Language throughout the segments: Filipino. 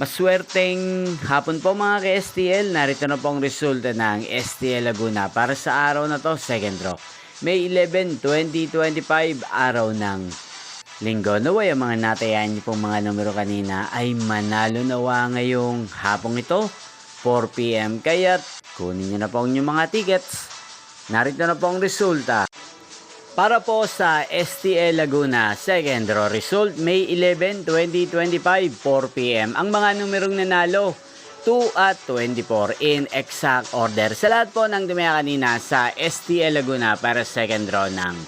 Maswerteng hapon po mga ka-STL. Narito na po ang resulta ng STL Laguna para sa araw na to, second draw. May 11, 2025, araw ng linggo. Naway ang mga natayan niyo pong mga numero kanina ay manalo nawa ngayong hapong ito, 4 PM. Kaya't kunin niyo na po ang inyong mga tickets. Narito na po ang resulta. Para po sa STL Laguna, second draw result, May 11, 2025, 4 PM. Ang mga numerong nanalo, 2 at 24 in exact order. Sa lahat po ng dumaya kanina sa STL Laguna para second draw ng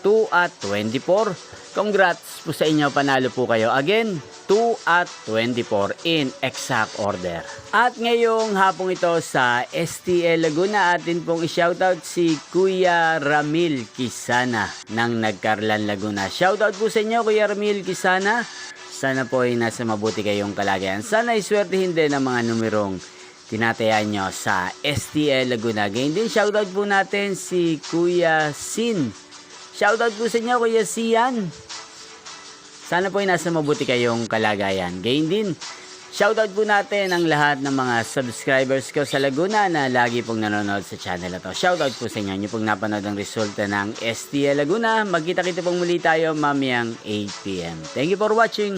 2 at 24. Congrats po sa inyo, panalo po kayo. Again, 2 at 24 in exact order. At ngayong hapong ito sa STL Laguna, atin pong i-shoutout si Kuya Ramil Kisana ng Nagcarlan Laguna. Shoutout po sa inyo, Kuya Ramil Kisana. Sana po ay nasa mabuti kayong kalagayan. Sana iswertihin din ang mga numerong tinatayan nyo sa STL Laguna. Ganyan din, shoutout po natin si Kuya Sin. Shoutout po sa inyo, Kuya Sian. Sana po ay nasa mabuti kayong kalagayan. Ganyan din, shoutout po natin ang lahat ng mga subscribers ko sa Laguna na lagi pong nanonood sa channel na to. Shoutout po sa inyo. Nyo pong napanood ang resulta ng STL Laguna. Magkita-kita pong muli tayo mamayang 8 PM. Thank you for watching.